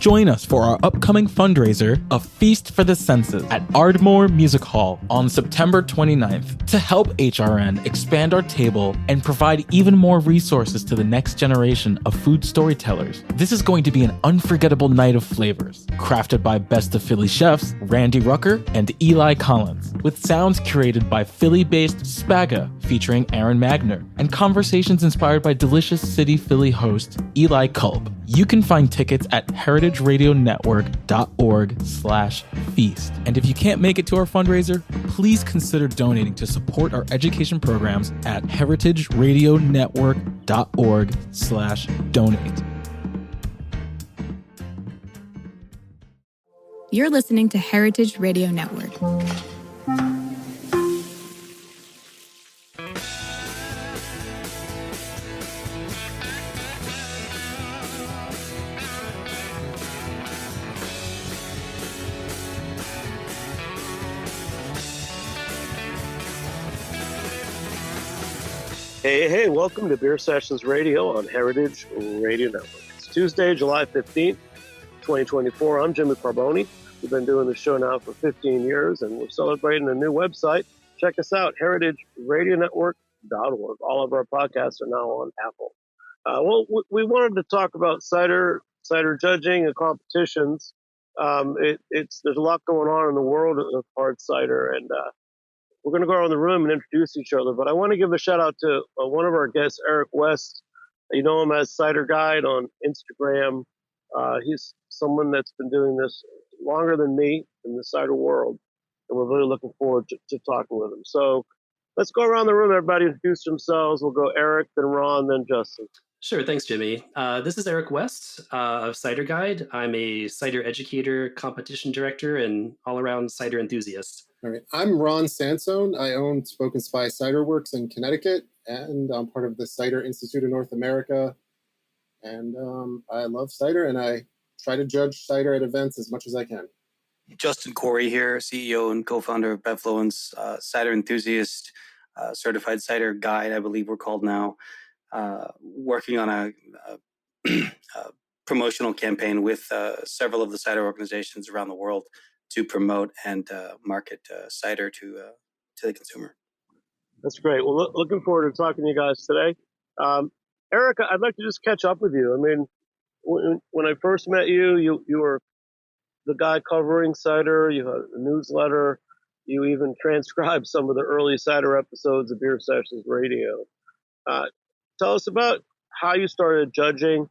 Join us for our upcoming fundraiser, A Feast for the Senses, at Ardmore Music Hall on September 29th to help HRN expand our table and provide even more resources to the next generation of food storytellers. This is going to be an unforgettable night of flavors, crafted by Best of Philly chefs Randy Rucker and Eli Collins, with sounds curated by Philly-based Spaga featuring Aaron Magner, and conversations inspired by Delicious City Philly host Eli Culp. You can find tickets at heritageradionetwork.org/feast. And if you can't make it to our fundraiser, please consider donating to support our education programs at heritageradionetwork.org/donate. You're listening to Heritage Radio Network. Hey, welcome to Beer Sessions Radio on Heritage Radio Network. It's Tuesday, July 15th, 2024. I'm Jimmy Carboni. We've been doing the show now for 15 years, and we're celebrating a new website. Check us out, heritageradionetwork.org. All of our podcasts are now on Apple. We wanted to talk about cider judging and competitions. There's a lot going on in the world of hard cider, and we're going to go around the room and introduce each other, but I want to give a shout out to one of our guests, Eric West. You know him as Cider Guide on Instagram. He's someone that's been doing this longer than me in the cider world, and we're really looking forward to talking with him. So let's go around the room. Everybody introduce themselves. We'll go Eric, then Ron, then Justin. Sure. Thanks, Jimmy. This is Eric West of Cider Guide. I'm a cider educator, competition director, and all-around cider enthusiast. All right. I'm Ron Sansone. I own Spoken Spy Cider Works in Connecticut, and I'm part of the Cider Institute of North America. And I love cider, and I try to judge cider at events as much as I can. Justin Corey here, CEO and co-founder of Bevfluence, cider enthusiast, certified cider guide, I believe we're called now, working on a promotional campaign with several of the cider organizations around the world to promote and market cider to the consumer. That's great. Well, looking forward to talking to you guys today. Eric, I'd like to just catch up with you. I mean, when I first met you, you were the guy covering cider. You had a newsletter. You even transcribed some of the early cider episodes of Beer Sessions Radio. Tell us about how you started judging,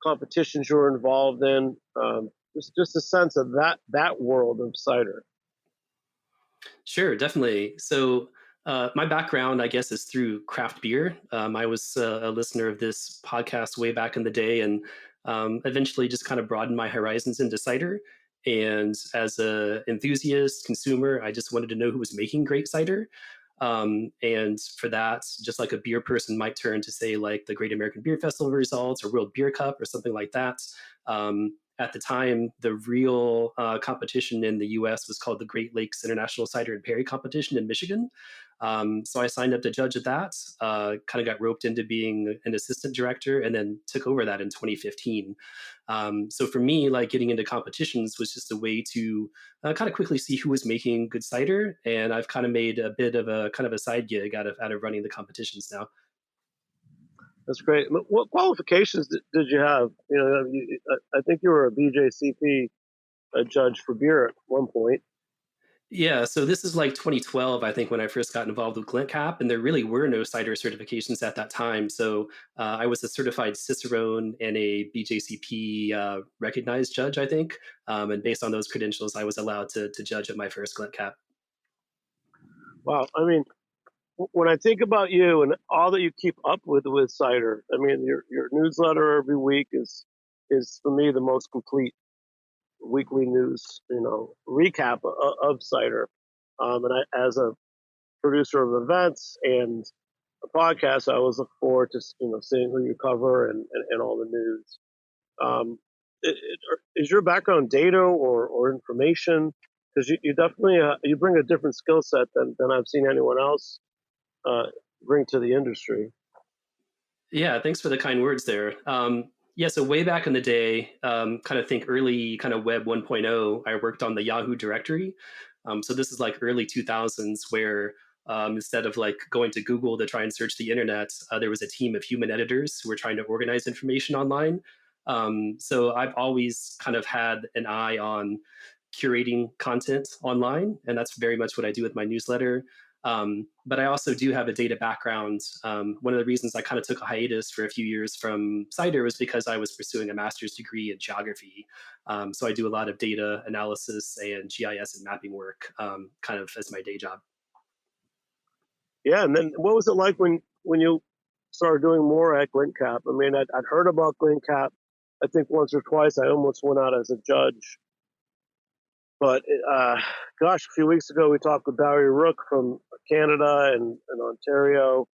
competitions you were involved in, just a sense of that world of cider. Sure, definitely. So my background, I guess, is through craft beer. I was a listener of this podcast way back in the day, and eventually just kind of broadened my horizons into cider. And as an enthusiast consumer, I just wanted to know who was making great cider. And for that, just like a beer person might turn to, say, like the Great American Beer Festival results or World Beer Cup or something like that. At the time, the real competition in the U.S. was called the Great Lakes International Cider and Perry Competition in Michigan. So I signed up to judge at that, kind of got roped into being an assistant director, and then took over that in 2015. So for me, like, getting into competitions was just a way to kind of quickly see who was making good cider. And I've kind of made a bit of a kind of a side gig out of running the competitions now. That's great. What qualifications did you have? You know, I think you were a BJCP judge for beer at one point. Yeah, so this is like 2012, I think, when I first got involved with GlintCap, and there really were no cider certifications at that time. So I was a certified Cicerone and a BJCP recognized judge, I think. And based on those credentials, I was allowed to judge at my first GlintCap. Wow. I mean, when I think about you and all that you keep up with cider, I mean, your newsletter every week is for me the most complete weekly news, recap of cider. And I, as a producer of events and a podcast, I always look forward to, seeing who you cover and all the news. Is your background data or information? Because you definitely, you bring a different skill set than I've seen anyone else bring to the industry. Yeah, thanks for the kind words there. Yeah, so way back in the day, kind of think early kind of web 1.0, I worked on the Yahoo directory. So this is like early 2000s where instead of like going to Google to try and search the internet, there was a team of human editors who were trying to organize information online. So I've always kind of had an eye on curating content online, and that's very much what I do with my newsletter. But I also do have a data background. One of the reasons I kind of took a hiatus for a few years from Cider was because I was pursuing a master's degree in geography. So I do a lot of data analysis and GIS and mapping work kind of as my day job. Yeah, and then what was it like when you started doing more at GlintCap? I mean, I'd heard about GlintCap. I think once or twice. I almost went out as a judge. But gosh, a few weeks ago we talked with Barry Rook from Canada and Ontario,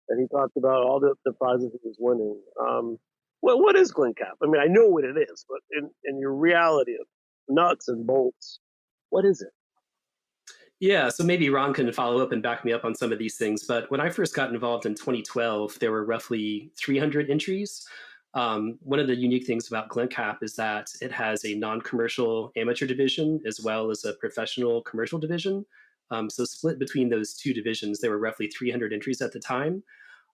and he talked about all the prizes he was winning. What is GlintCap? I mean, I know what it is, but in your reality of nuts and bolts, what is it? Yeah, so maybe Ron can follow up and back me up on some of these things. But when I first got involved in 2012, there were roughly 300 entries. One of the unique things about GlintCap is that it has a non-commercial amateur division as well as a professional commercial division. So split between those two divisions, there were roughly 300 entries at the time.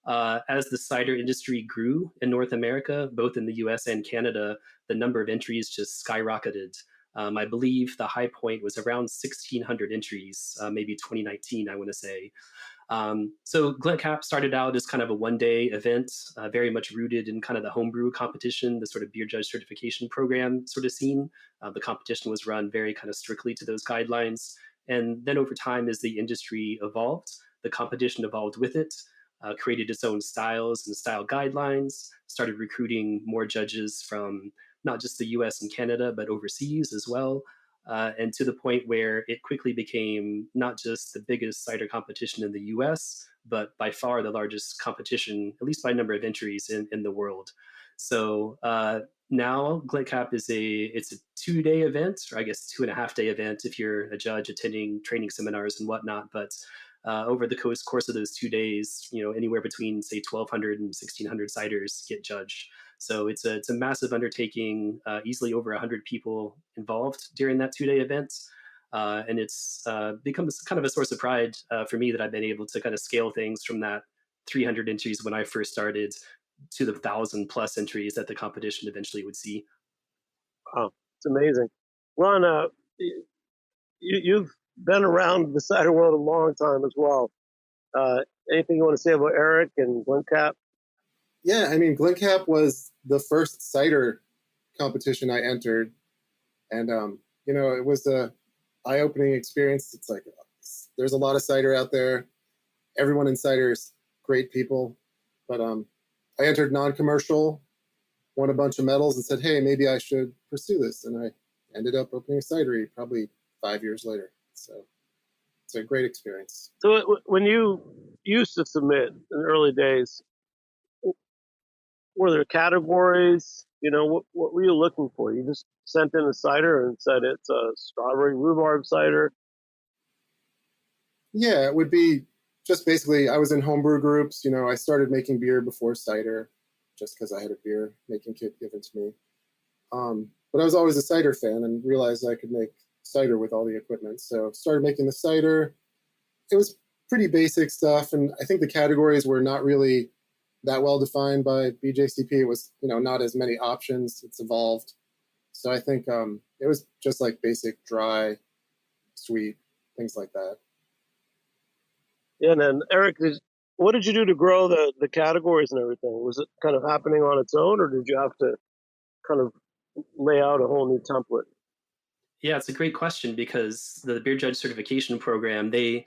As the cider industry grew in North America, both in the US and Canada, the number of entries just skyrocketed. I believe the high point was around 1,600 entries, maybe 2019, I want to say. So GlintCap started out as kind of a one-day event, very much rooted in kind of the homebrew competition, the sort of beer judge certification program sort of scene. The competition was run very kind of strictly to those guidelines. And then over time, as the industry evolved, the competition evolved with it, created its own styles and style guidelines, started recruiting more judges from not just the US and Canada, but overseas as well. And to the point where it quickly became not just the biggest cider competition in the US, but by far the largest competition, at least by number of entries in the world. So now GlintCap is it's a 2-day event, or I guess 2.5-day event if you're a judge attending training seminars and whatnot. But over the course of those 2 days, anywhere between say 1,200 and 1,600 ciders get judged. So it's a massive undertaking, easily over 100 people involved during that 2-day event. And it's becomes kind of a source of pride for me that I've been able to kind of scale things from that 300 entries when I first started to the 1,000+ entries that the competition eventually would see. Wow, it's amazing. Ron, you've been around the cider world a long time as well. Anything you want to say about Eric and GlintCap? Yeah, I mean, GlintCap was the first cider competition I entered, and it was a eye-opening experience. It's like there's a lot of cider out there. Everyone in cider is great people, but I entered non-commercial, won a bunch of medals, and said, "Hey, maybe I should pursue this." And I ended up opening a cidery probably 5 years later. So it's a great experience. So when you used to submit in the early days, were there categories? What were you looking for? You just sent in a cider and said it's a strawberry rhubarb cider. Yeah, it would be just basically, I was in homebrew groups. I started making beer before cider just because I had a beer making kit given to me. But I was always a cider fan and realized I could make cider with all the equipment. So started making the cider. It was pretty basic stuff. And I think the categories were not really that well defined by BJCP. It was, not as many options. It's evolved. So I think it was just like basic, dry, sweet, things like that. Yeah, and then Eric, what did you do to grow the categories and everything? Was it kind of happening on its own, or did you have to kind of lay out a whole new template? Yeah, it's a great question because the beer judge certification program, they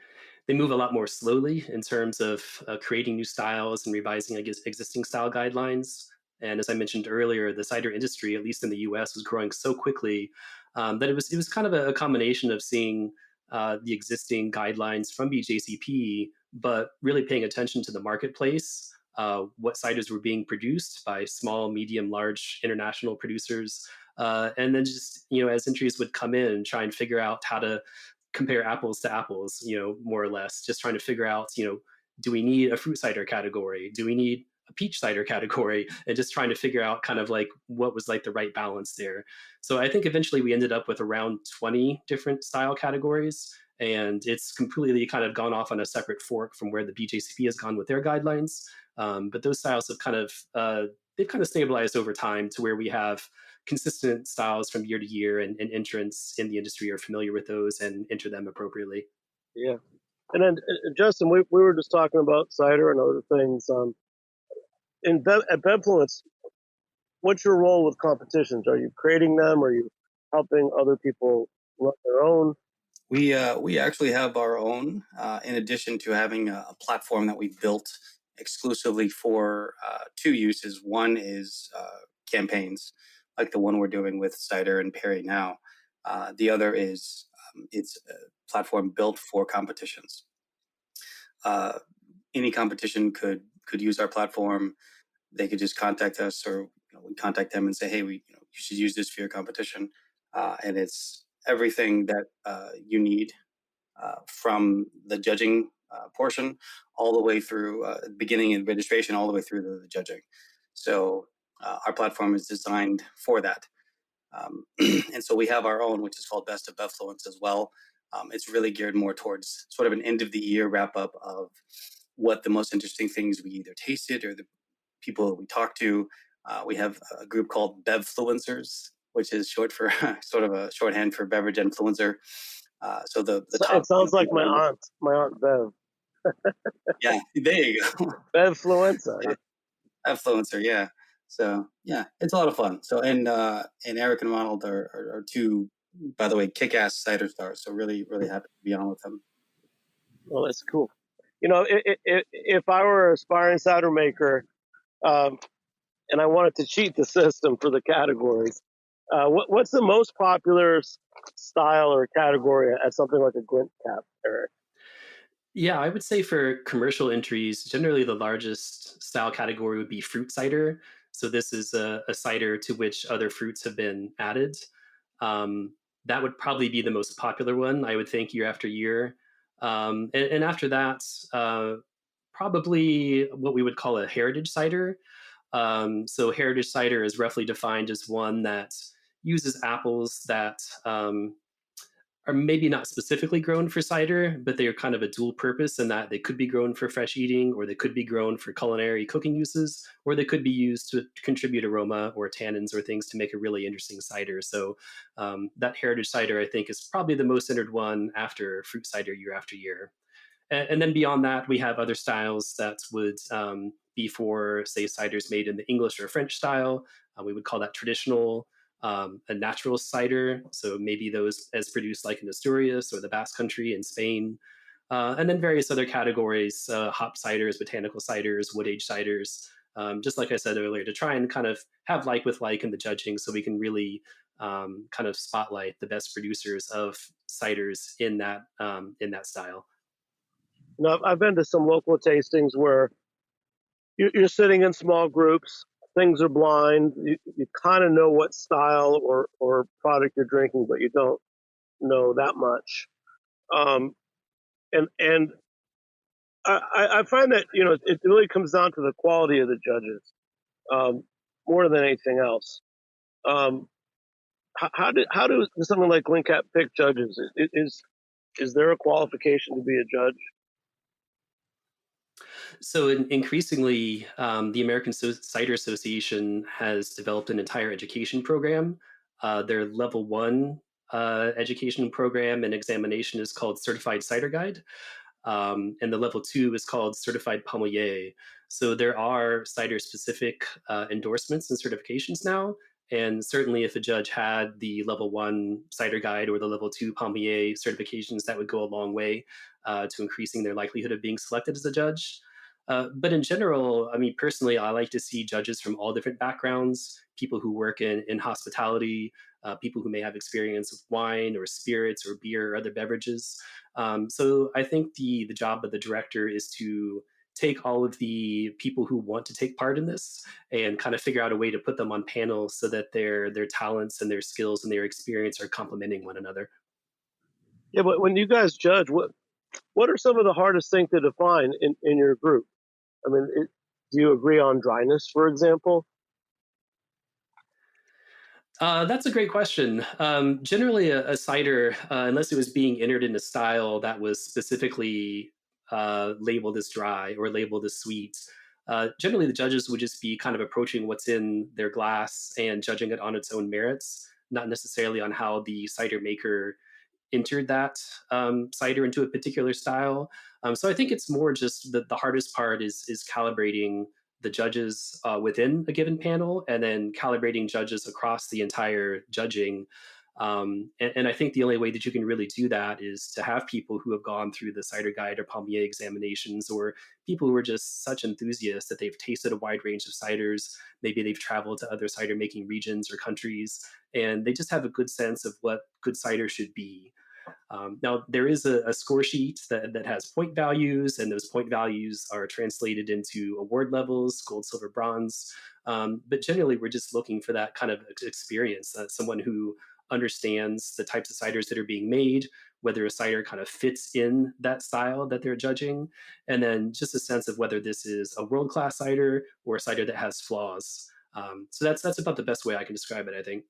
move a lot more slowly in terms of creating new styles and revising, I guess, existing style guidelines. And as I mentioned earlier, the cider industry, at least in the U.S., was growing so quickly that it was kind of a combination of seeing the existing guidelines from BJCP, but really paying attention to the marketplace, what ciders were being produced by small, medium, large international producers, and then just as entries would come in, try and figure out how to compare apples to apples, more or less, just trying to figure out, do we need a fruit cider category? Do we need peach cider category, and just trying to figure out kind of like what was like the right balance there. So I think eventually we ended up with around 20 different style categories, and it's completely kind of gone off on a separate fork from where the BJCP has gone with their guidelines. But those styles have kind of they've kind of stabilized over time to where we have consistent styles from year to year, and entrants in the industry are familiar with those and enter them appropriately. Yeah. And then, Justin, we were just talking about cider and other things. At Bevfluence, what's your role with competitions? Are you creating them? Are you helping other people run their own? We actually have our own, in addition to having a platform that we built exclusively for two uses. One is campaigns, like the one we're doing with Cider and Perry now. The other is it's a platform built for competitions. Any competition could use our platform. They could just contact us, or we contact them and say, hey, you should use this for your competition. And it's everything that you need from the judging portion all the way through beginning and registration, all the way through the judging. So our platform is designed for that. And so we have our own, which is called Best of Bevfluence as well. It's really geared more towards sort of an end of the year wrap up of what the most interesting things we either tasted or the people that we talked to. We have a group called Bevfluencers, which is short for sort of a shorthand for beverage influencer. So the top. It sounds like my aunt Bev. Yeah, there you go. Bevfluencer. Bevfluencer, yeah. So yeah, it's a lot of fun. So and Eric and Ronald are two, by the way, kick-ass cider stars. So really happy to be on with them. Well, that's cool. If I were an aspiring cider maker, and I wanted to cheat the system for the categories, what's the most popular style or category at something like a Glint Cap, Eric? Yeah, I would say for commercial entries, generally the largest style category would be fruit cider. So this is a cider to which other fruits have been added. That would probably be the most popular one, I would think, year after year. And after that, probably what we would call a heritage cider. So heritage cider is roughly defined as one that uses apples that are maybe not specifically grown for cider, but they are kind of a dual purpose in that they could be grown for fresh eating, or they could be grown for culinary cooking uses, or they could be used to contribute aroma or tannins or things to make a really interesting cider. So that heritage cider, I think, is probably the most entered one after fruit cider year after year. And then beyond that, we have other styles that would be for, say, ciders made in the English or French style. We would call that traditional. A natural cider, so maybe those as produced like in Asturias or the Basque Country in Spain. And then various other categories, hop ciders, botanical ciders, wood age ciders, just like I said earlier, to try and kind of have like with like in the judging, so we can really kind of spotlight the best producers of ciders in that style. I've been to some local tastings where you're sitting in small groups. Things are blind. You kind of know what style or product you're drinking, but you don't know that much. And I find that it really comes down to the quality of the judges more than anything else. How do something like Glint Cap pick judges? Is there a qualification to be a judge? So increasingly, the American Cider Association has developed an entire education program. Their level 1 education program and examination is called Certified Cider Guide. And the level 2 is called Certified Palmier. So there are cider-specific endorsements and certifications now. And certainly if a judge had the level 1 cider guide or the level 2 Palmier certifications, that would go a long way to increasing their likelihood of being selected as a judge. But in general, I mean, personally, I like to see judges from all different backgrounds, people who work in hospitality, people who may have experience with wine or spirits or beer or other beverages. So I think the job of the director is to take all of the people who want to take part in this and kind of figure out a way to put them on panels so that their talents and their skills and their experience are complementing one another. Yeah, but when you guys judge, what are some of the hardest things to define in your group? I mean, Do you agree on dryness, for example? That's a great question. Generally, a cider, unless it was being entered in a style that was specifically labeled as dry or labeled as sweet, generally the judges would just be kind of approaching what's in their glass and judging it on its own merits, not necessarily on how the cider maker entered that cider into a particular style. So I think it's more just the hardest part is calibrating the judges within a given panel, and then calibrating judges across the entire judging. And I think the only way that you can really do that is to have people who have gone through the cider guide or palmier examinations, or people who are just such enthusiasts that they've tasted a wide range of ciders. Maybe they've traveled to other cider making regions or countries, and they just have a good sense of what good cider should be. Now, there is a score sheet that has point values, and those point values are translated into award levels: gold, silver, bronze. But generally, we're just looking for that kind of experience, someone who understands the types of ciders that are being made, whether a cider kind of fits in that style that they're judging, and then just a sense of whether this is a world class cider or a cider that has flaws. So that's about the best way I can describe it, I think.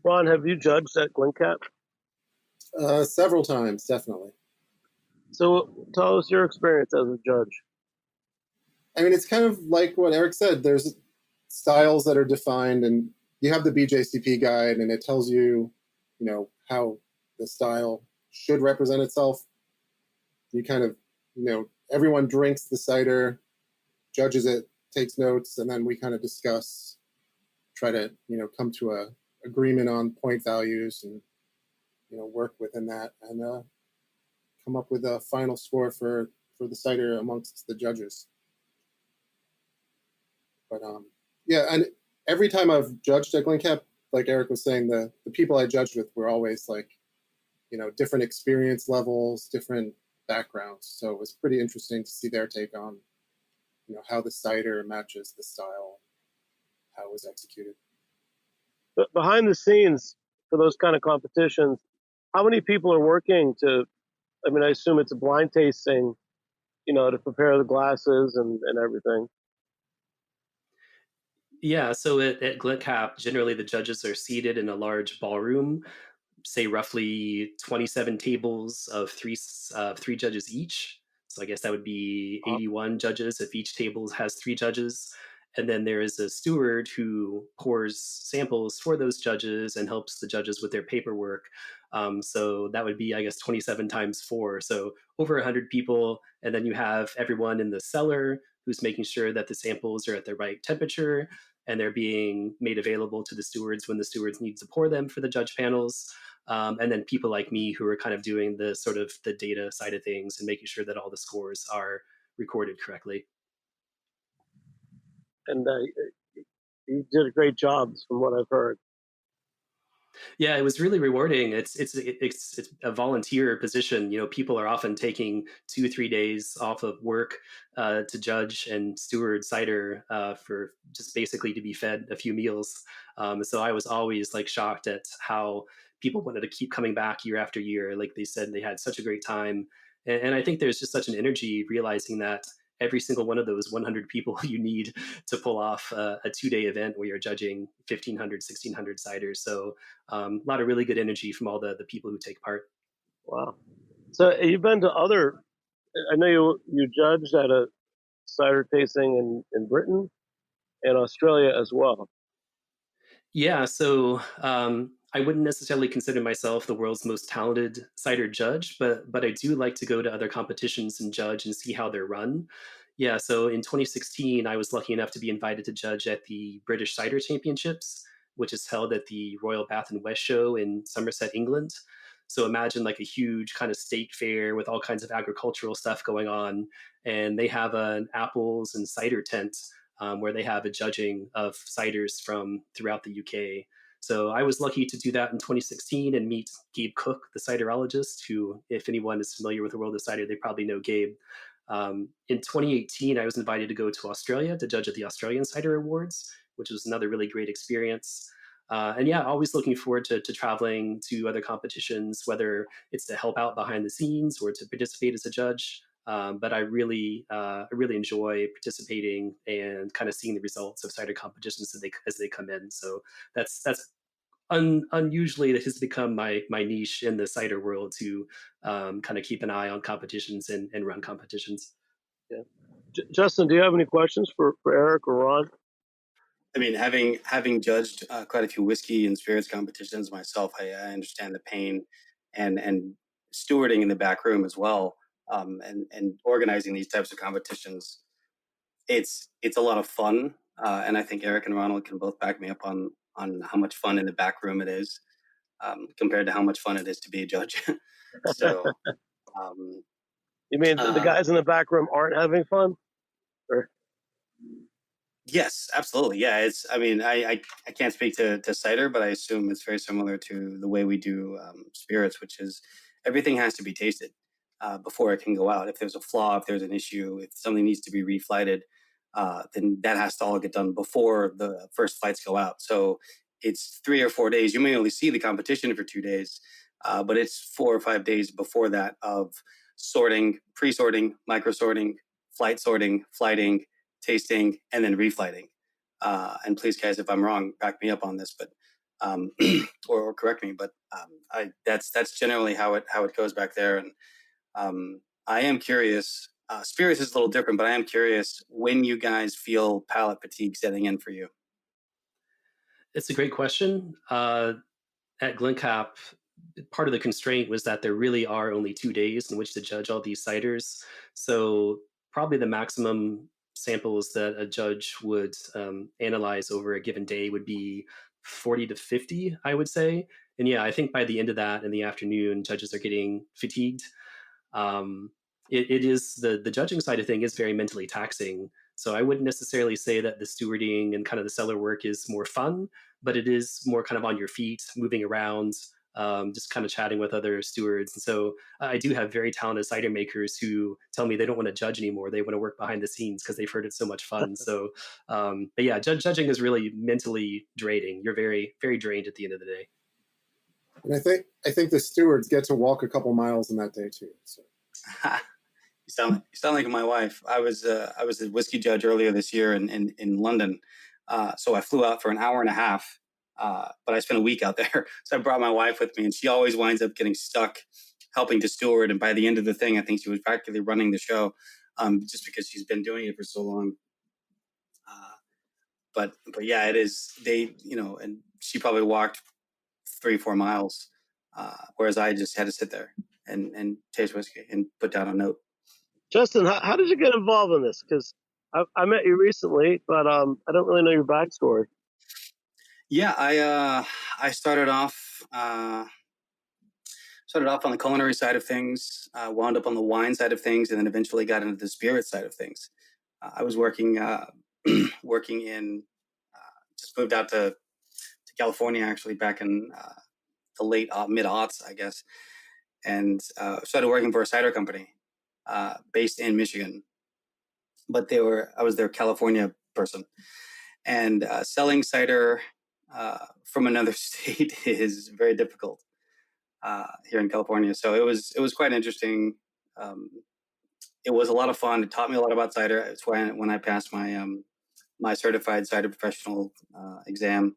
Ron, have you judged at Glencap? Several times, definitely. So tell us your experience as a judge. I mean, it's kind of like what Eric said. There's styles that are defined, and you have the BJCP guide, and it tells you, how the style should represent itself. You kind of, everyone drinks the cider, judges it, takes notes, and then we kind of discuss, try to, come to a agreement on point values and, work within that and come up with a final score for the cider amongst the judges. But yeah, and every time I've judged at Glencap, like Eric was saying, the people I judged with were always like, different experience levels, different backgrounds. So it was pretty interesting to see their take on, how the cider matches the style, how it was executed. But behind the scenes for those kind of competitions, how many people are working to, I mean, I assume it's a blind tasting, to prepare the glasses and everything. Yeah, so at Glencap, generally the judges are seated in a large ballroom, say roughly 27 tables of three judges each. So I guess that would be 81 judges if each table has three judges. And then there is a steward who pours samples for those judges and helps the judges with their paperwork. So that would be, I guess, 27 times four. So over 100 people. And then you have everyone in the cellar who's making sure that the samples are at the right temperature and they're being made available to the stewards when the stewards need to pour them for the judge panels. And then people like me who are kind of doing the sort of the data side of things and making sure that all the scores are recorded correctly. And you did a great job from what I've heard. Yeah, it was really rewarding. It's a volunteer position. People are often taking 2-3 days off of work to judge and steward cider for just basically to be fed a few meals. So I was always like shocked at how people wanted to keep coming back year after year. Like they said, they had such a great time, and I think there's just such an energy realizing that every single one of those 100 people you need to pull off a 2-day event where you're judging 1,500, 1,600 ciders. So a lot of really good energy from all the people who take part. Wow. So you've been to other, I know you judged at a cider tasting in Britain and Australia as well. Yeah, so I wouldn't necessarily consider myself the world's most talented cider judge, but I do like to go to other competitions and judge and see how they're run. Yeah, so in 2016, I was lucky enough to be invited to judge at the British Cider Championships, which is held at the Royal Bath and West Show in Somerset, England. So imagine like a huge kind of state fair with all kinds of agricultural stuff going on, and they have an apples and cider tent where they have a judging of ciders from throughout the UK. So I was lucky to do that in 2016 and meet Gabe Cook, the ciderologist, who, if anyone is familiar with the world of cider, they probably know Gabe. In 2018, I was invited to go to Australia to judge at the Australian Cider Awards, which was another really great experience. And yeah, always looking forward to traveling to other competitions, whether it's to help out behind the scenes or to participate as a judge. But I really enjoy participating and kind of seeing the results of cider competitions as they come in. So that's unusually it has become my niche in the cider world to kind of keep an eye on competitions and run competitions. Yeah. Justin, do you have any questions for Eric or Ron? I mean, having judged quite a few whiskey and spirits competitions myself, I understand the pain and stewarding in the back room as well, and organizing these types of competitions. It's a lot of fun, and I think Eric and Ronald can both back me up on how much fun in the back room it is, compared to how much fun it is to be a judge. So, um, You mean the guys in the back room aren't having fun? Or yes, absolutely. Yeah, it's. I mean, I can't speak to cider, but I assume it's very similar to the way we do spirits, which is everything has to be tasted before it can go out. If there's a flaw, if there's an issue, if something needs to be reflighted, then that has to all get done before the first flights go out. So it's 3 or 4 days. You may only see the competition for 2 days, but it's 4 or 5 days before that of sorting, pre-sorting, micro-sorting, flight sorting, flighting, tasting, and then reflighting. And please, guys, if I'm wrong, back me up on this, but or correct me. But that's generally how it goes back there. And I am curious. Spirits is a little different, but I am curious when you guys feel palate fatigue setting in for you. It's a great question. At Glencap, part of the constraint was that there really are only 2 days in which to judge all these ciders. So probably the maximum samples that a judge would analyze over a given day would be 40 to 50, I would say. And yeah, I think by the end of that in the afternoon, judges are getting fatigued. Um, it is the judging side of thing is very mentally taxing. So I wouldn't necessarily say that the stewarding and kind of the cellar work is more fun, but it is more kind of on your feet, moving around, just kind of chatting with other stewards. And so I do have very talented cider makers who tell me they don't want to judge anymore. They want to work behind the scenes because they've heard it's so much fun. So, but yeah, judging is really mentally draining. You're very, very drained at the end of the day. And I think the stewards get to walk a couple miles in that day too. So. You sound like my wife. I was a whiskey judge earlier this year in London. So I flew out for an hour and a half, but I spent a week out there. So I brought my wife with me, and she always winds up getting stuck helping to steward. And by the end of the thing, I think she was practically running the show, just because she's been doing it for so long. But yeah, it is. And she probably walked 3-4 miles, whereas I just had to sit there and taste whiskey and put down a note. Justin, how did you get involved in this? Because I met you recently, but I don't really know your backstory. Yeah, I started off on the culinary side of things, wound up on the wine side of things, and then eventually got into the spirit side of things. I was working in just moved out to California actually back in the late mid aughts, I guess, and started working for a cider company based in Michigan. But I was their California person, and selling cider from another state is very difficult here in California. So it was quite interesting. It was a lot of fun. It taught me a lot about cider. It's when I passed my certified cider professional exam.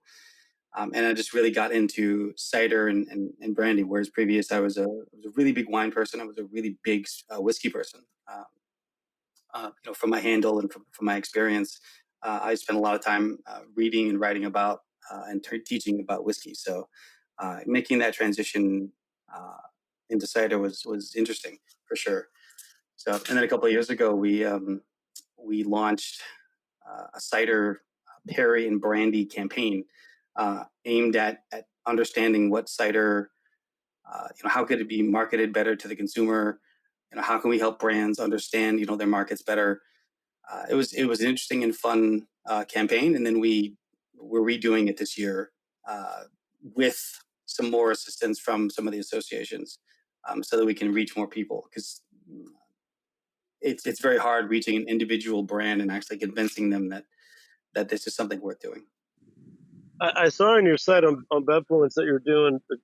And I just really got into cider and brandy, whereas previous I was a really big wine person. I was a really big whiskey person. From my handle and from my experience, I spent a lot of time reading and writing about and teaching about whiskey. So making that transition into cider was interesting for sure. So, and then a couple of years ago, we launched a cider perry and brandy campaign aimed at understanding what cider, how could it be marketed better to the consumer? How can we help brands understand, their markets better? It was an interesting and fun campaign, and then we're redoing it this year with some more assistance from some of the associations, so that we can reach more people, because it's very hard reaching an individual brand and actually convincing them that this is something worth doing. I saw on your site on Bevfluence that you're doing. I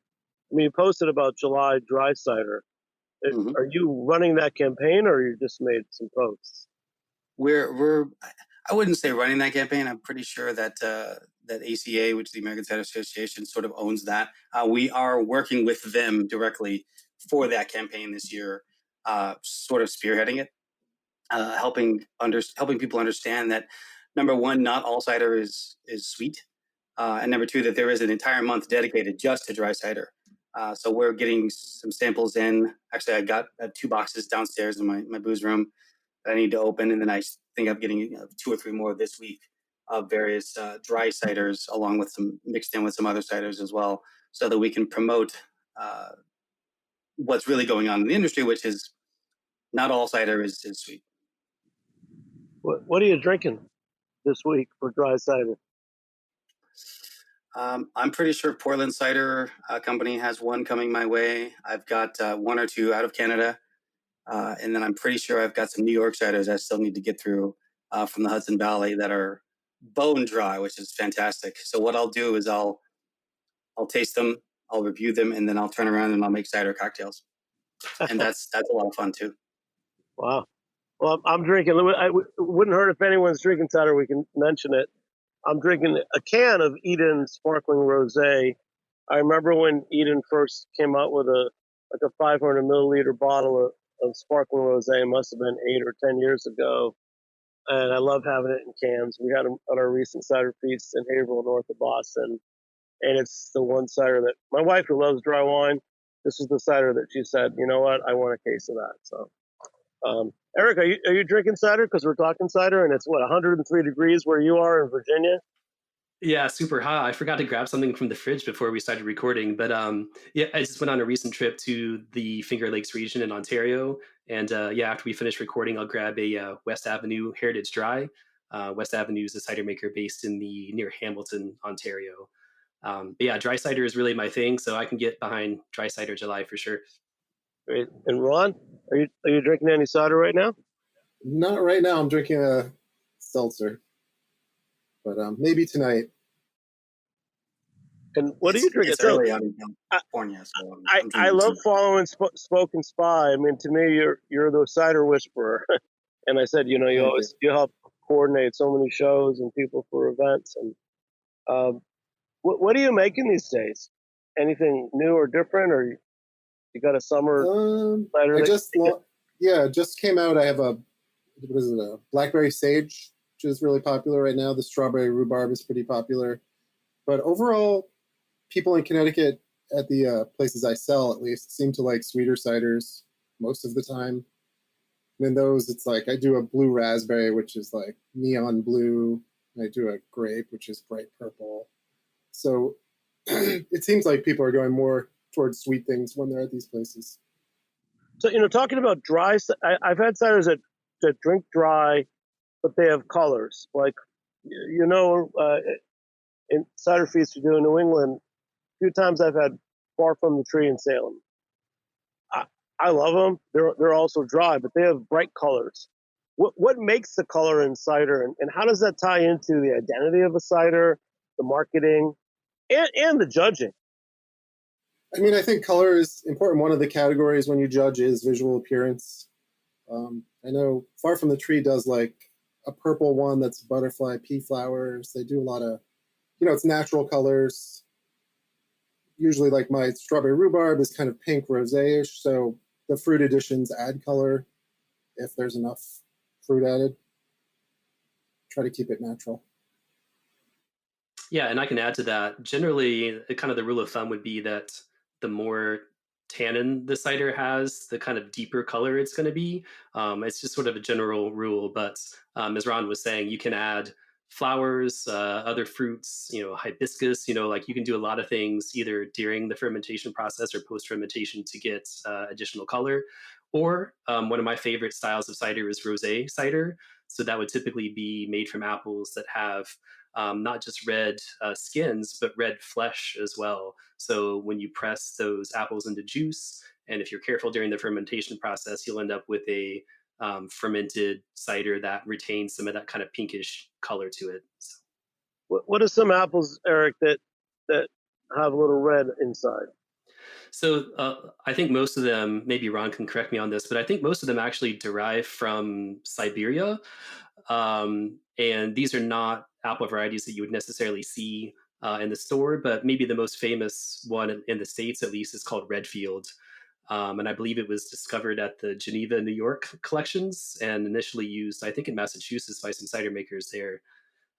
mean, you posted about July dry cider, Mhm. Are you running that campaign, or you just made some posts? We're I wouldn't say running that campaign. I'm pretty sure that that ACA, which is the American Cider Association, sort of owns that. We are working with them directly for that campaign this year, sort of spearheading it, helping people understand that, number one, not all cider is sweet, and number two, that there is an entire month dedicated just to dry cider. So we're getting some samples in. Actually, I got 2 boxes downstairs in my booze room that I need to open, and then I think I'm getting 2 or 3 more this week of various dry ciders, along with some mixed in with some other ciders as well, so that we can promote uh, what's really going on in the industry, which is not all cider is sweet. What are you drinking this week for dry cider? I'm pretty sure Portland Cider Company has one coming my way. I've got 1 or 2 out of Canada. And then I'm pretty sure I've got some New York ciders I still need to get through from the Hudson Valley that are bone dry, which is fantastic. So what I'll do is I'll taste them, I'll review them, and then I'll turn around and I'll make cider cocktails. And that's a lot of fun too. Wow. Well, I'm drinking. It wouldn't hurt if anyone's drinking cider. We can mention it. I'm drinking a can of Eden Sparkling Rosé. I remember when Eden first came out with a 500 milliliter bottle of sparkling rosé. It must have been 8 or 10 years ago, and I love having it in cans. We had them at our recent cider feast in Haverhill, north of Boston, and it's the one cider that my wife, who loves dry wine, this is the cider that she said, you know what, I want a case of that. So, Eric, are you drinking cider? Because we're talking cider, and it's what 103 degrees where you are in Virginia. Yeah, super hot. I forgot to grab something from the fridge before we started recording, but yeah, I just went on a recent trip to the Finger Lakes region in Ontario, and yeah, after we finish recording, I'll grab a West Avenue Heritage Dry. West Avenue is a cider maker based in the near Hamilton, Ontario. But yeah, dry cider is really my thing, so I can get behind dry cider July for sure. Great. And Ron, are you drinking any cider right now? Not right now. I'm drinking a seltzer, but maybe tonight. And what are you drinking? It's early out in California, so I'm I drinking love tea. following Spoken Spy. I mean, to me, you're the cider whisperer. And I said, you know, Thank you help coordinate so many shows and people for events. And what are you making these days? Anything new or different, or you got a summer cider? Just came out. I have a blackberry sage, which is really popular right now. The strawberry rhubarb is pretty popular, but overall, people in Connecticut at the places I sell, at least, seem to like sweeter ciders most of the time. And in those, it's like I do a blue raspberry, which is like neon blue. And I do a grape, which is bright purple. So it seems like people are going more towards sweet things when they're at these places. So, you know, talking about dry, I've had ciders that drink dry, but they have colors. Like, you know, in cider feast we do in New England, a few times I've had Far From the Tree in Salem. I love them. They're also dry, but they have bright colors. What makes the color in cider, and how does that tie into the identity of a cider, the marketing, and the judging? I mean, I think color is important. One of the categories when you judge is visual appearance. I know Far From the Tree does like a purple one that's butterfly pea flowers. They do a lot of, it's natural colors. Usually, like my strawberry rhubarb is kind of pink rosé-ish, so the fruit additions add color if there's enough fruit added. Try to keep it natural. Yeah, and I can add to that. Generally, kind of the rule of thumb would be that the more tannin the cider has, the kind of deeper color it's going to be. It's just sort of a general rule, but as Ron was saying, you can add flowers, other fruits, hibiscus, like you can do a lot of things either during the fermentation process or post fermentation to get additional color. Or one of my favorite styles of cider is rosé cider. So that would typically be made from apples that have not just red skins, but red flesh as well. So when you press those apples into juice, and if you're careful during the fermentation process, you'll end up with a fermented cider that retains some of that kind of pinkish color to it. So. What are some apples, Eric, that have a little red inside? So I think most of them, maybe Ron can correct me on this, but I think most of them actually derive from Siberia. And these are not apple varieties that you would necessarily see in the store, but maybe the most famous one in the States, at least, is called Redfield. And I believe it was discovered at the Geneva, New York collections and initially used, I think, in Massachusetts by some cider makers there.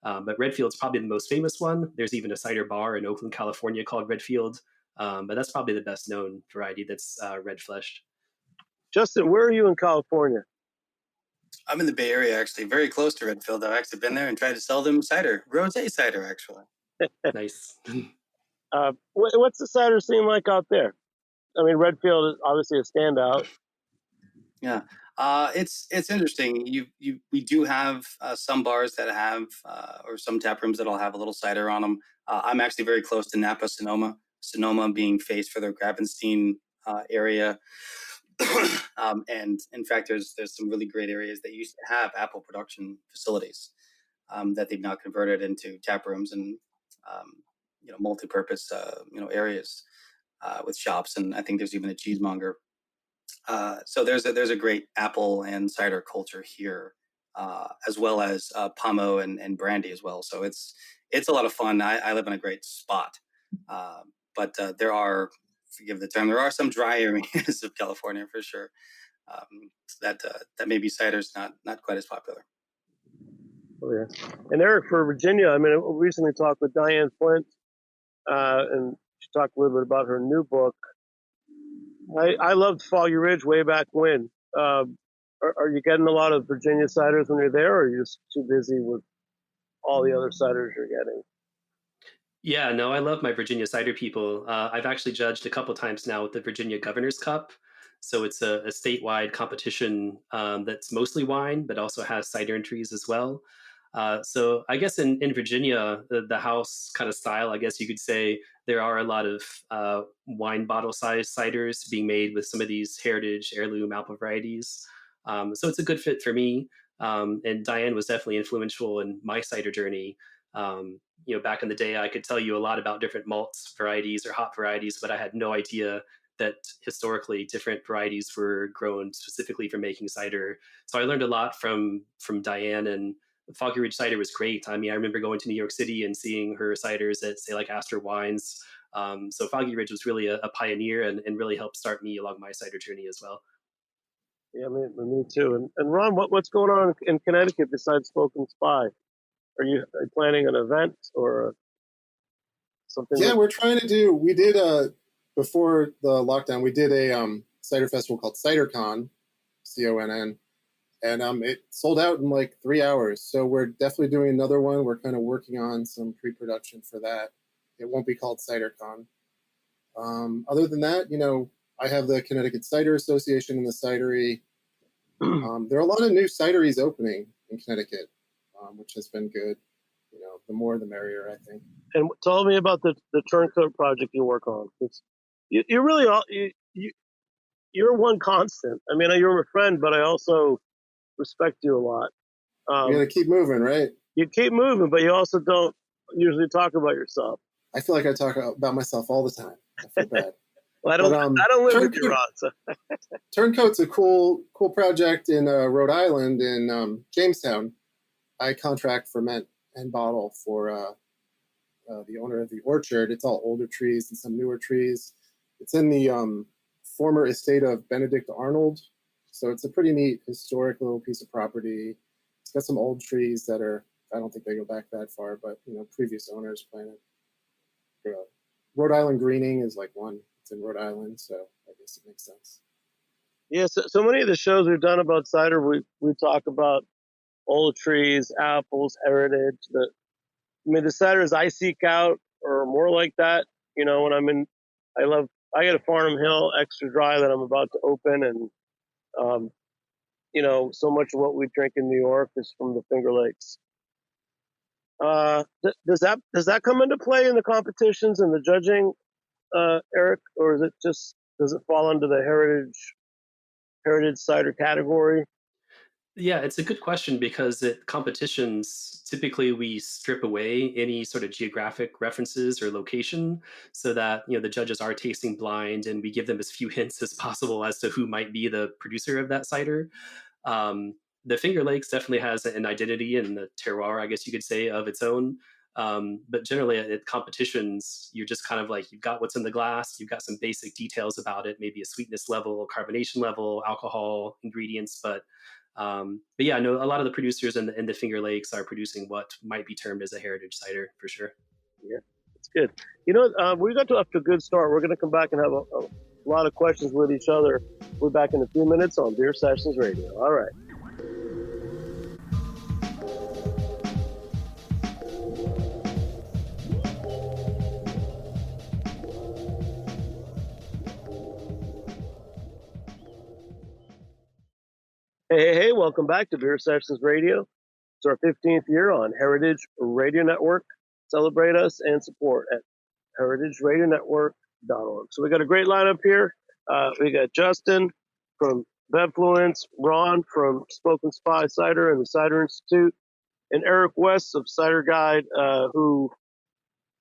But Redfield's probably the most famous one. There's even a cider bar in Oakland, California called Redfield. But that's probably the best known variety that's red fleshed. Justin, where are you in California? I'm in the Bay Area, actually, very close to Redfield. I've actually been there and tried to sell them cider, rosé cider, actually. Nice. What's the cider scene like out there? I mean, Redfield is obviously a standout. Yeah, it's interesting. We do have some bars that have or some tap rooms that'll have a little cider on them. I'm actually very close to Napa, Sonoma. Sonoma being faced for the Gravenstein area. And in fact, there's some really great areas that used to have apple production facilities that they've now converted into tap rooms and multi-purpose areas with shops, and I think there's even a cheesemonger. So there's a great apple and cider culture here, as well as pomo and brandy as well. So it's a lot of fun. I live in a great spot, but there are, forgive the term, there are some dry areas of California for sure that maybe cider's not quite as popular. Oh, yeah. And Eric, for Virginia, I mean, I recently talked with Diane Flint, and she talked a little bit about her new book. I loved Foggy Ridge way back when. Are you getting a lot of Virginia ciders when you're there, or are you just too busy with all the other ciders you're getting? Yeah, no, I love my Virginia cider people. I've actually judged a couple times now with the Virginia Governor's Cup. So it's a statewide competition that's mostly wine, but also has cider entries as well. So I guess in Virginia, the house kind of style, I guess you could say, there are a lot of wine bottle size ciders being made with some of these heritage heirloom apple varieties. So it's a good fit for me. And Diane was definitely influential in my cider journey. Back in the day, I could tell you a lot about different malts varieties or hop varieties, but I had no idea that historically different varieties were grown specifically for making cider. So I learned a lot from Diane, and Foggy Ridge cider was great. I mean, I remember going to New York City and seeing her ciders at, say, like Astor Wines. So Foggy Ridge was really a pioneer and really helped start me along my cider journey as well. Yeah, me too. And Ron, what's going on in Connecticut besides Spoken Spy? Are you planning an event or something? Yeah, we're trying to do. We did before the lockdown. We did a cider festival called CiderCon, CONN, and it sold out in like 3 hours. So we're definitely doing another one. We're kind of working on some pre-production for that. It won't be called CiderCon. Other than that, I have the Connecticut Cider Association and the Cidery. There are a lot of new cideries opening in Connecticut, which has been good. The more the merrier, I think. And tell me about the turncoat project you work on. You really you're one constant. I mean, you're a friend, but I also respect you a lot. You got to keep moving, right? You keep moving, but you also don't usually talk about yourself. I feel like I talk about myself all the time. I feel bad. Well, I don't live with you, Ron. So. Turncoat's a cool project in Rhode Island in Jamestown. I contract ferment and bottle for the owner of the orchard. It's all older trees and some newer trees. It's in the former estate of Benedict Arnold. So it's a pretty neat historic little piece of property. It's got some old trees that are, I don't think they go back that far, but previous owners planted. Rhode Island greening is like one. It's in Rhode Island, so I guess it makes sense. Yeah, so many of the shows we've done about cider, we talk about old trees, apples, heritage. The ciders I seek out are more like that. When I get a Farnham Hill extra dry that I'm about to open, and so much of what we drink in New York is from the Finger Lakes. Does that come into play in the competitions and the judging, Eric, or does it fall under the heritage cider category? Yeah, it's a good question because at competitions, typically we strip away any sort of geographic references or location so that, the judges are tasting blind and we give them as few hints as possible as to who might be the producer of that cider. Um, the Finger Lakes definitely has an identity and the terroir, I guess you could say, of its own. But generally at competitions, you're just kind of like, you've got what's in the glass, you've got some basic details about it, maybe a sweetness level, carbonation level, alcohol, ingredients. But yeah, no, a lot of the producers in the Finger Lakes are producing what might be termed as a heritage cider for sure. Yeah, it's good. We got off to a good start. We're going to come back and have a lot of questions with each other. We're back in a few minutes on Beer Sessions Radio. All right. Hey, welcome back to Beer Sessions Radio. It's our 15th year on Heritage Radio Network. Celebrate us and support at heritageradionetwork.org. So we got a great lineup here. We got Justin from Bevfluence, Ron from Spoken Spy Cider and the Cider Institute, and Eric West of Cider Guide, who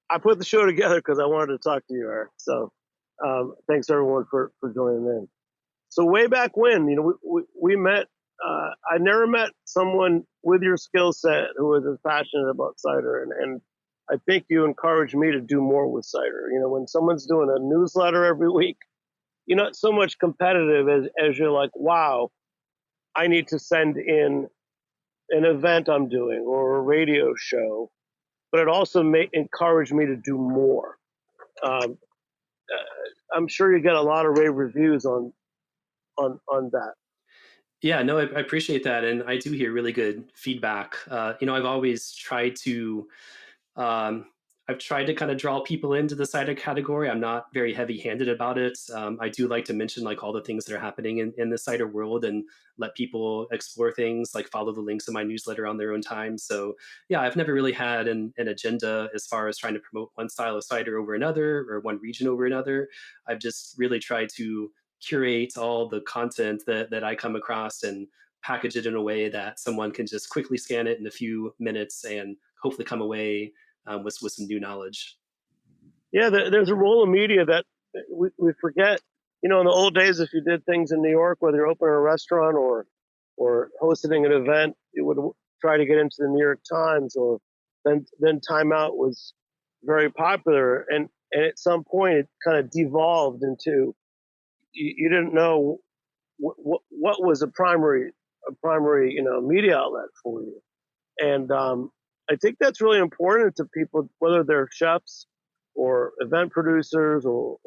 I put the show together because I wanted to talk to you, Eric. So thanks everyone for joining in. So way back when, we met. I never met someone with your skill set who was as passionate about cider, and I think you encouraged me to do more with cider. When someone's doing a newsletter every week, you're not so much competitive as you're like, wow, I need to send in an event I'm doing or a radio show, but it also encouraged me to do more. I'm sure you get a lot of rave reviews on that. Yeah, no, I appreciate that, and I do hear really good feedback. I've always tried to Um, I've tried to kind of draw people into the cider category. I'm not very heavy-handed about it. I do like to mention like all the things that are happening in the cider world and let people explore things, like follow the links in my newsletter on their own time. So yeah, I've never really had an agenda as far as trying to promote one style of cider over another or one region over another. I've just really tried to curate all the content that I come across and package it in a way that someone can just quickly scan it in a few minutes and hopefully come away with some new knowledge. Yeah, there's a role of media that we forget. In the old days, if you did things in New York, whether you're opening a restaurant or hosting an event, you would try to get into the New York Times, or then Time Out was very popular, and at some point it kind of devolved into you didn't know what was a primary media outlet for you, and I think that's really important to people, whether they're chefs or event producers or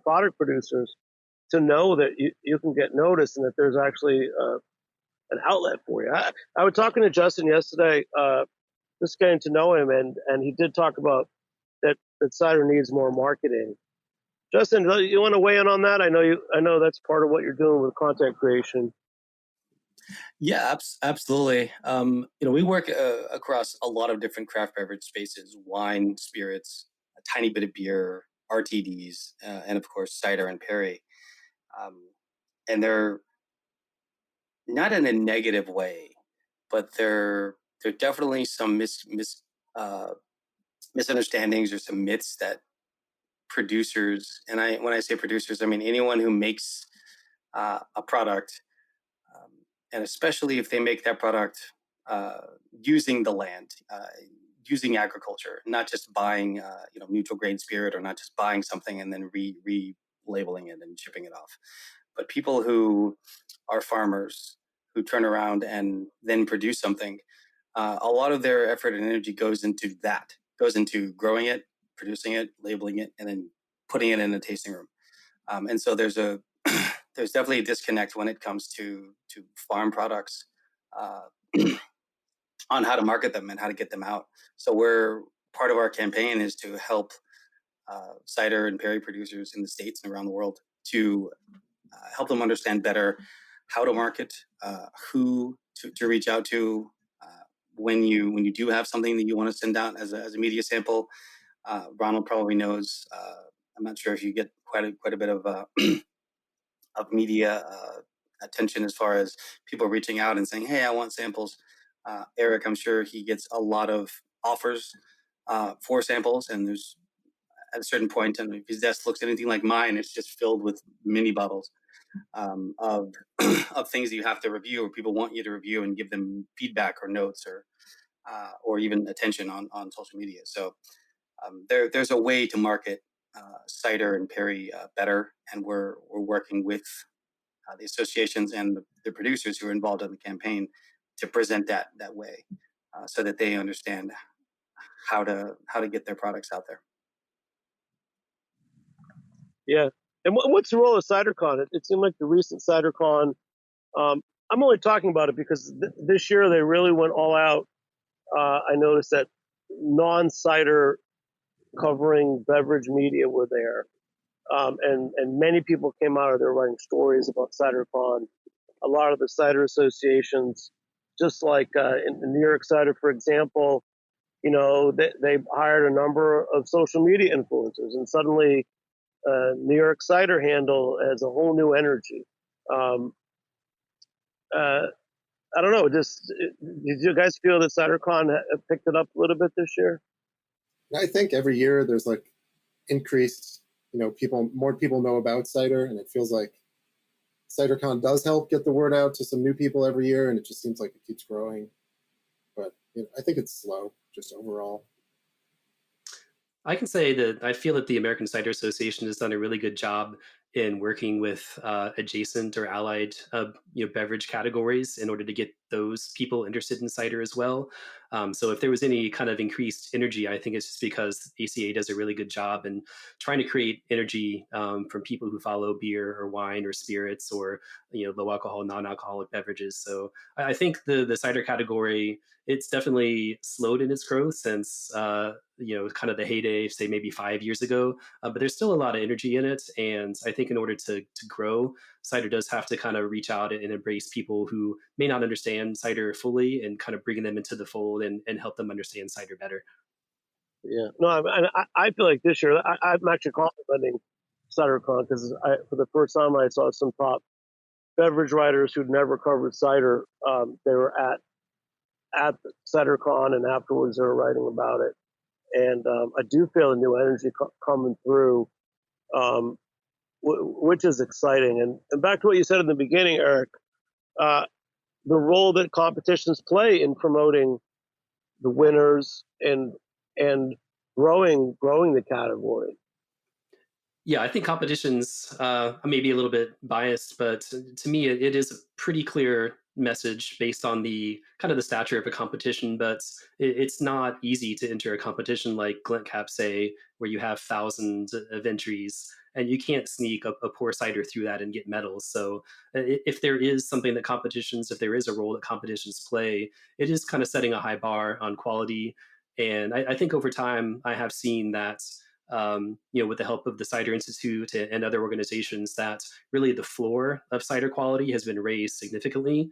product producers, to know that you can get noticed and that there's actually an outlet for you. I was talking to Justin yesterday, just getting to know him, and he did talk about that cider needs more marketing. Justin, you want to weigh in on that? I know that's part of what you're doing with content creation. Yeah, absolutely. We work across a lot of different craft beverage spaces: wine, spirits, a tiny bit of beer, RTDs, and of course cider and perry. And they're not in a negative way, but there definitely some misunderstandings or some myths that producers, and when I say producers, I mean anyone who makes a product, and especially if they make that product using the land, using agriculture, not just buying neutral grain spirit, or not just buying something and then relabeling it and shipping it off, but people who are farmers who turn around and then produce something. A lot of their effort and energy goes into growing it, producing it, labeling it, and then putting it in a tasting room. And so there's definitely a disconnect when it comes to farm products, on how to market them and how to get them out. So part of our campaign is to help cider and perry producers in the States and around the world to help them understand better how to market, who to reach out to, when you do have something that you want to send out as a media sample. Ronald probably knows. I'm not sure if you get quite a bit of of media attention as far as people reaching out and saying, "Hey, I want samples." Eric, I'm sure he gets a lot of offers for samples, and there's at a certain point, and if his desk looks anything like mine, it's just filled with mini bottles of of things that you have to review, or people want you to review and give them feedback or notes or even attention on social media. So there's a way to market Cider and Perry better, and we're working with the associations and the producers who are involved in the campaign to present that way, so that they understand how to get their products out there. Yeah. And what's the role of CiderCon? It seemed like the recent CiderCon. I'm only talking about it because this year they really went all out. I noticed that non-cider covering beverage media were there, and many people came out of there writing stories about CiderCon. A lot of the cider associations, just like in New York Cider, for example, they hired a number of social media influencers, and suddenly New York Cider handle has a whole new energy. Um, uh, I don't know. Did you guys feel that CiderCon picked it up a little bit this year? I think every year there's like increased, more people know about cider, and it feels like CiderCon does help get the word out to some new people every year, and it just seems like it keeps growing. But I think it's slow, just overall. I can say that I feel that the American Cider Association has done a really good job in working with adjacent or allied beverage categories in order to get those people interested in cider as well. So if there was any kind of increased energy, I think it's just because ACA does a really good job in trying to create energy from people who follow beer or wine or spirits or low alcohol, non-alcoholic beverages. So I think the cider category, it's definitely slowed in its growth since kind of the heyday, say maybe 5 years ago. But there's still a lot of energy in it, and I think in order to grow, cider does have to kind of reach out and embrace people who may not understand cider fully, and kind of bringing them into the fold and help them understand cider better. Yeah. No, I feel like this year I'm actually complimenting CiderCon because for the first time I saw some top beverage writers who'd never covered cider. They were at CiderCon, and afterwards they were writing about it. And I do feel a new energy coming through, which is exciting. And back to what you said in the beginning, Eric, the role that competitions play in promoting the winners and growing the category. Yeah, I think competitions, may be a little bit biased, but to me, it is a pretty clear message based on the kind of the stature of a competition. But it's not easy to enter a competition like Glint Cap, say, where you have thousands of entries and you can't sneak a poor cider through that and get medals. So if there is something that competitions, if there is a role that competitions play, it is kind of setting a high bar on quality. And I think over time, I have seen that with the help of the Cider Institute and other organizations, that really the floor of cider quality has been raised significantly.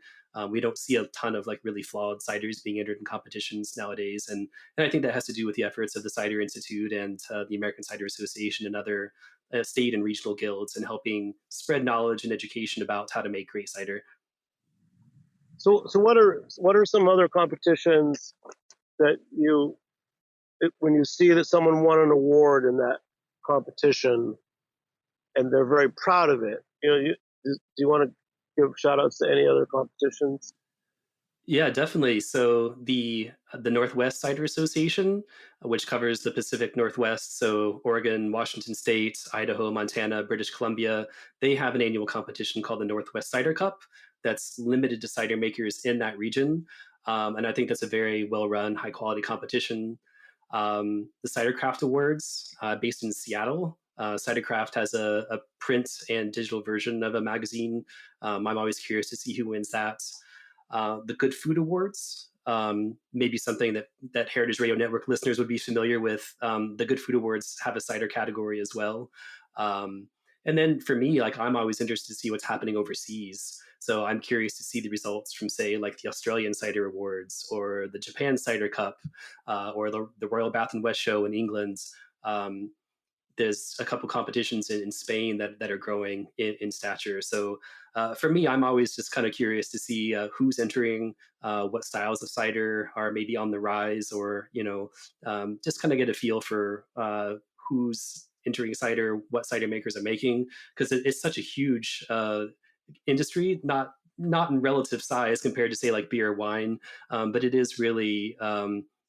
We don't see a ton of like really flawed ciders being entered in competitions nowadays, and I think that has to do with the efforts of the Cider Institute and the American Cider Association and other state and regional guilds in helping spread knowledge and education about how to make great cider. So what are some other competitions that when you see that someone won an award in that competition and they're very proud of it, do you want to give shout outs to any other competitions? Yeah, definitely. So the Northwest Cider Association, which covers the Pacific Northwest, so Oregon, Washington State, Idaho, Montana, British Columbia, they have an annual competition called the Northwest Cider Cup that's limited to cider makers in that region. And I think that's a very well run, high quality competition. The Cidercraft Awards, based in Seattle. Cidercraft has a print and digital version of a magazine. I'm always curious to see who wins that. The Good Food Awards, maybe something that Heritage Radio Network listeners would be familiar with. The Good Food Awards have a cider category as well. And then for me, like I'm always interested to see what's happening overseas. So I'm curious to see the results from, say, like the Australian Cider Awards or the Japan Cider Cup or the Royal Bath and West Show in England. there's a couple competitions in Spain that are growing in stature. So for me, I'm always just kind of curious to see who's entering, what styles of cider are maybe on the rise, or just kind of get a feel for who's entering cider, what cider makers are making, because it's such a huge industry, not in relative size compared to say like beer or wine, but it is really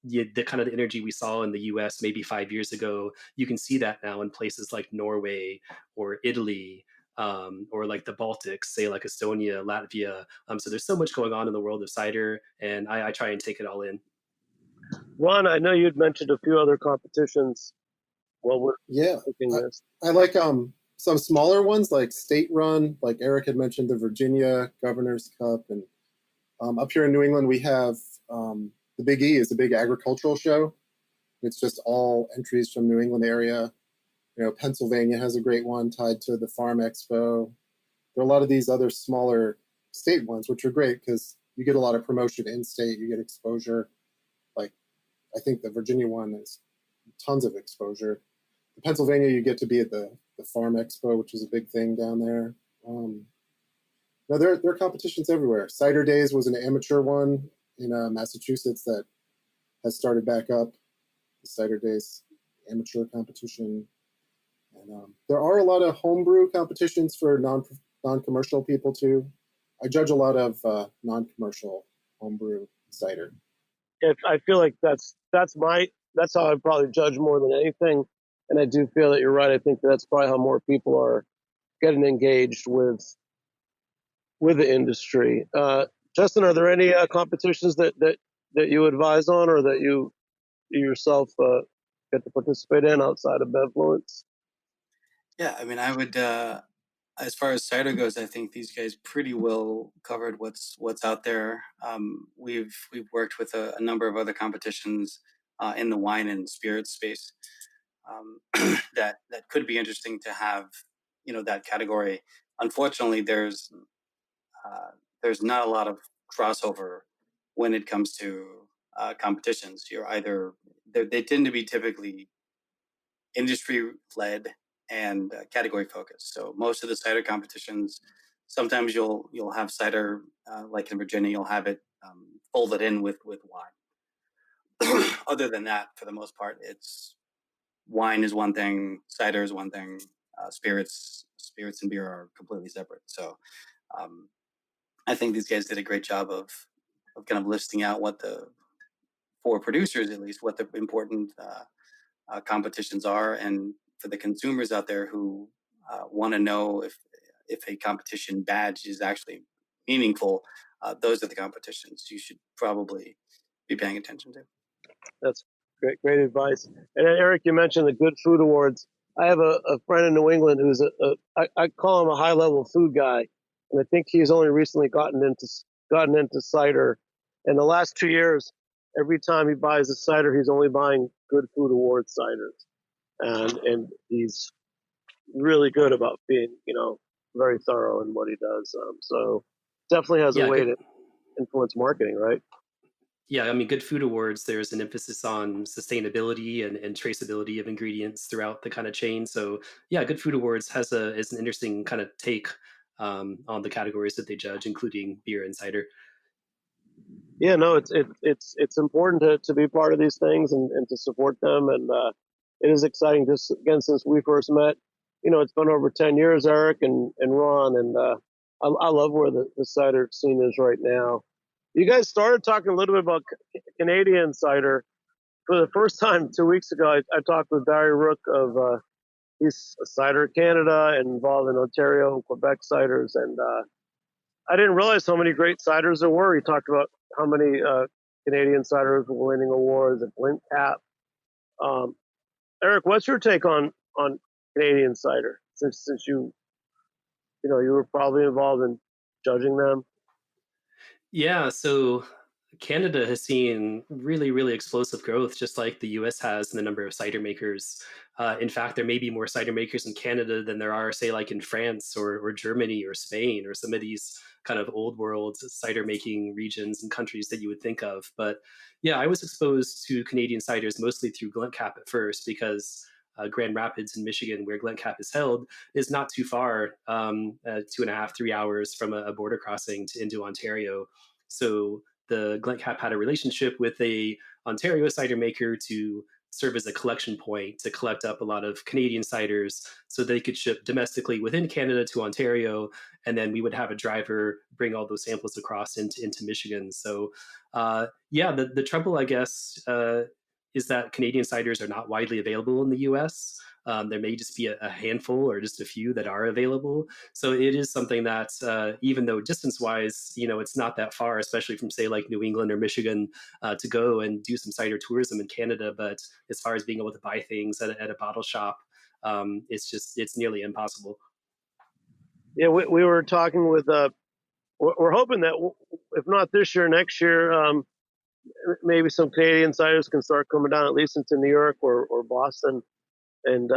the kind of the energy we saw in the US maybe 5 years ago. You can see that now in places like Norway or Italy, or like the Baltics, say like Estonia, Latvia. So there's so much going on in the world of cider, and I try and take it all in. Ron, I know you'd mentioned a few other competitions while we're Yeah, looking this. I like some smaller ones like state run, like Eric had mentioned, the Virginia Governor's Cup, and up here in New England we have the Big E is the big agricultural show. It's just all entries from New England area. Pennsylvania has a great one tied to the Farm Expo. There are a lot of these other smaller state ones, which are great because you get a lot of promotion in state, you get exposure. Like I think the Virginia one is tons of exposure. The Pennsylvania, you get to be at the Farm Expo, which is a big thing down there. No, there are competitions everywhere. Cider Days was an amateur one in Massachusetts that has started back up. The Cider Days amateur competition. And there are a lot of homebrew competitions for non-commercial people too. I judge a lot of non-commercial homebrew cider. I feel like that's how I probably judge more than anything. And I do feel that you're right. I think that's probably how more people are getting engaged with the industry. Justin, are there any competitions that you advise on, or that you yourself get to participate in outside of Bevfluence? Yeah, I mean, I would, as far as cider goes, I think these guys pretty well covered what's out there. We've worked with a number of other competitions in the wine and spirits space that could be interesting to have, that category. Unfortunately, there's not a lot of crossover when it comes to competitions. They tend to be typically industry led and category focused. So most of the cider competitions, sometimes you'll have cider, like in Virginia, you'll have it folded in with wine. Other than that, for the most part, it's wine is one thing, cider is one thing, spirits and beer are completely separate. So I think these guys did a great job of kind of listing out for producers at least, what the important competitions are, and for the consumers out there who want to know if a competition badge is actually meaningful. Those are the competitions you should probably be paying attention to. That's great advice. And then, Eric, you mentioned the Good Food Awards. I have a friend in New England who's I call him a high level food guy, and I think he's only recently gotten into cider. In the last 2 years, every time he buys a cider, he's only buying Good Food Awards ciders, and he's really good about being very thorough in what he does. So definitely has a way to influence marketing, right? Yeah, I mean, Good Food Awards, there's an emphasis on sustainability and traceability of ingredients throughout the kind of chain. So yeah, Good Food Awards is an interesting kind of take on the categories that they judge, including beer and cider. Yeah, no, it's important to be part of these things and to support them, and it is exciting. Just again, since we first met, it's been over 10 years, Eric and Ron, and I love where the cider scene is right now. You guys started talking a little bit about Canadian cider for the first time 2 weeks ago. I talked with Barry Rook of he's a Cider Canada and involved in Ontario and Quebec ciders, and I didn't realize how many great ciders there were. He talked about how many Canadian ciders were winning awards at Blint Cap. Eric, what's your take on Canadian cider? Since you were probably involved in judging them. Yeah, so Canada has seen really, really explosive growth, just like the US has in the number of cider makers. In fact, there may be more cider makers in Canada than there are, say, like in France or Germany or Spain or some of these kind of old world cider making regions and countries that you would think of. But yeah, I was exposed to Canadian ciders mostly through Glen Cap at first because Grand Rapids in Michigan, where GlenCap is held, is not too far, 2.5, 3 hours from a border crossing into Ontario. So the GlenCap had a relationship with a Ontario cider maker to serve as a collection point to collect up a lot of Canadian ciders so they could ship domestically within Canada to Ontario, and then we would have a driver bring all those samples across into Michigan. So yeah, the trouble, I guess, is that Canadian ciders are not widely available in the US. There may just be a handful or just a few that are available. So it is something that, even though distance-wise, it's not that far, especially from say like New England or Michigan, to go and do some cider tourism in Canada. But as far as being able to buy things at a bottle shop, it's nearly impossible. Yeah, we were talking with. We're hoping that if not this year, next year, maybe some Canadian ciders can start coming down at least into New York or Boston and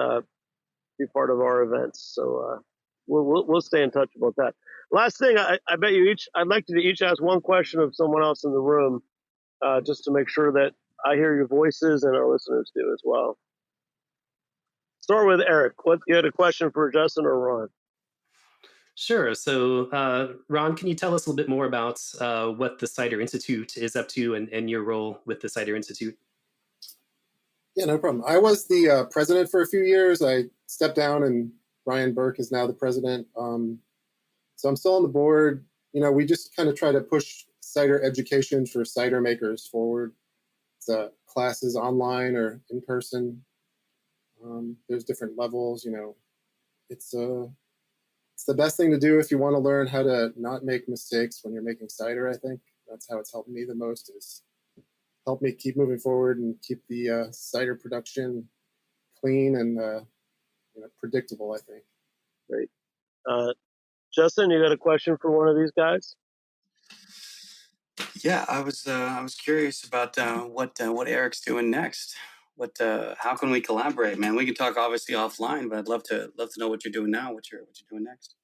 be part of our events. So we'll stay in touch about that. Last thing, I bet you each. I'd like you to each ask one question of someone else in the room, just to make sure that I hear your voices and our listeners do as well. Start with Eric. What you had a question for Justin or Ron? Sure. So, Ron, can you tell us a little bit more about what the Cider Institute is up to and your role with the Cider Institute? Yeah, no problem. I was the president for a few years. I stepped down, and Brian Burke is now the president. So I'm still on the board. We just kind of try to push cider education for cider makers forward. It's classes online or in person. There's different levels. It's the best thing to do if you want to learn how to not make mistakes when you're making cider. I think that's how it's helped me the most, is help me keep moving forward and keep the cider production clean and predictable, I think. Great. Justin, you got a question for one of these guys? Yeah, I was curious about what Eric's doing next. How can we collaborate, man? We can talk obviously offline, but I'd love to know what you're doing now, what you're doing next.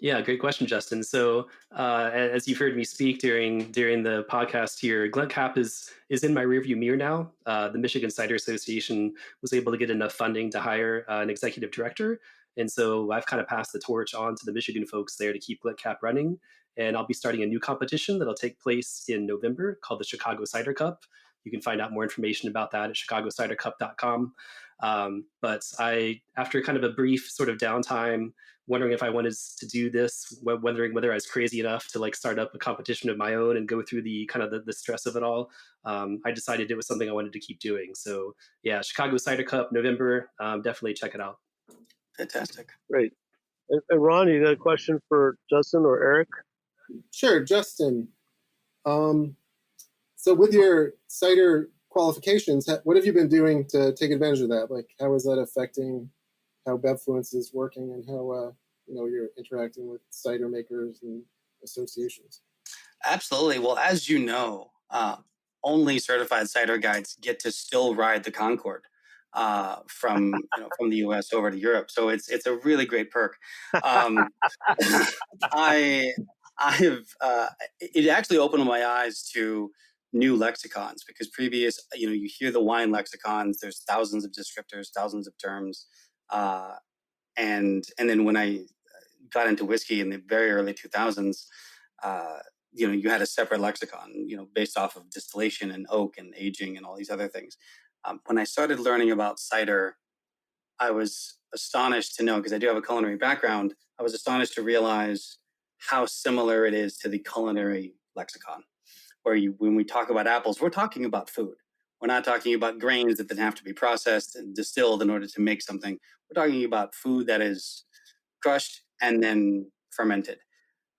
Yeah, great question, Justin. So, as you've heard me speak during the podcast here, GlenCap is in my rearview mirror now. The Michigan Cider Association was able to get enough funding to hire an executive director, and so I've kind of passed the torch on to the Michigan folks there to keep GlenCap running. And I'll be starting a new competition that'll take place in November called the Chicago Cider Cup. You can find out more information about that at chicagocidercup.com. But after kind of a brief sort of downtime, wondering if I wanted to do this, wondering whether I was crazy enough to like start up a competition of my own and go through the kind of the stress of it all. I decided it was something I wanted to keep doing. So yeah, Chicago Cider Cup, November. Definitely check it out. Fantastic. Great. And Ron, you got a question for Justin or Eric? Sure, Justin. So with your cider qualifications, what have you been doing to take advantage of that? Like, how is that affecting how Bevfluence is working and how you're interacting with cider makers and associations? Absolutely. Well, as you know, only certified cider guides get to still ride the Concorde from the U.S. over to Europe. So it's a really great perk. I have it actually opened my eyes to new lexicons, because previous, you hear the wine lexicons. There's thousands of descriptors, thousands of terms, and then when I got into whiskey in the very early 2000s. You had a separate lexicon, based off of distillation and oak and aging and all these other things. When I started learning about cider, I was astonished to know, because I do have a culinary background, I was astonished to realize how similar it is to the culinary lexicon, where when we talk about apples, we're talking about food. We're not talking about grains that then have to be processed and distilled in order to make something. We're talking about food that is crushed and then fermented.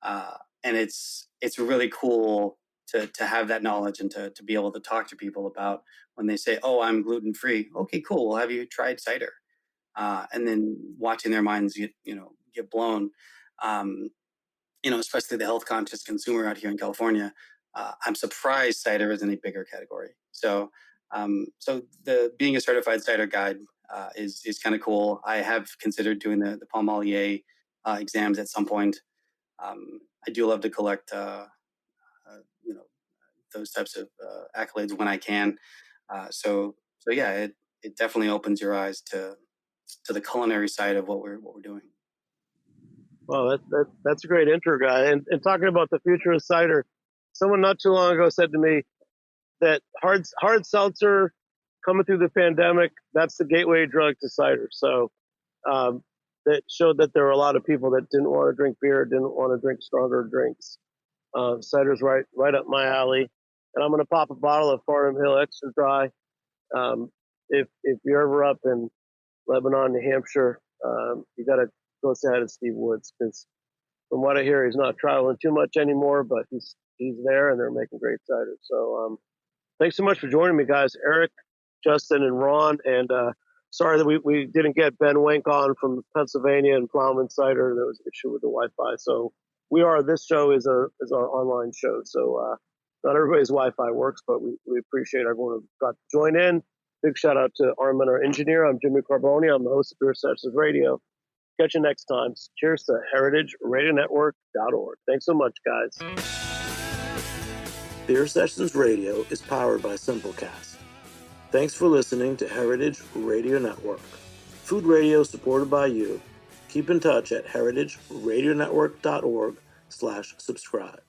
And it's really cool to have that knowledge and to be able to talk to people about when they say, "Oh, I'm gluten free." Okay, cool. Well, have you tried cider? And then watching their minds get blown. Especially the health conscious consumer out here in California. I'm surprised cider isn't a bigger category. So the being a certified cider guide is kind of cool. I have considered doing the Palmolier exams at some point. I do love to collect, those types of accolades when I can. So yeah, it definitely opens your eyes to to the culinary side of what we're doing. Well, that's a great intro, guy. And talking about the future of cider, someone not too long ago said to me that hard seltzer coming through the pandemic, that's the gateway drug to cider. So that showed that there were a lot of people that didn't want to drink beer, didn't want to drink stronger drinks. Cider's right up my alley, and I'm going to pop a bottle of Farnham Hill Extra Dry. If you're ever up in Lebanon, New Hampshire, you got to go say hi to Steve Woods, because from what I hear, he's not traveling too much anymore, but he's there, and they're making great cider. So thanks so much for joining me, guys. Eric, Justin, and Ron. And sorry that we didn't get Ben Wink on from Pennsylvania and Plowman Cider. There was an issue with the Wi-Fi. So this show is our online show. So not everybody's Wi-Fi works, but we appreciate everyone who got to join in. Big shout out to Armin, our engineer. I'm Jimmy Carboni. I'm the host of Beer Sessions Radio. Catch you next time. Cheers to heritageradionetwork.org. Thanks so much, guys. Beer Sessions Radio is powered by Simplecast. Thanks for listening to Heritage Radio Network. Food radio supported by you. Keep in touch at heritageradionetwork.org/subscribe.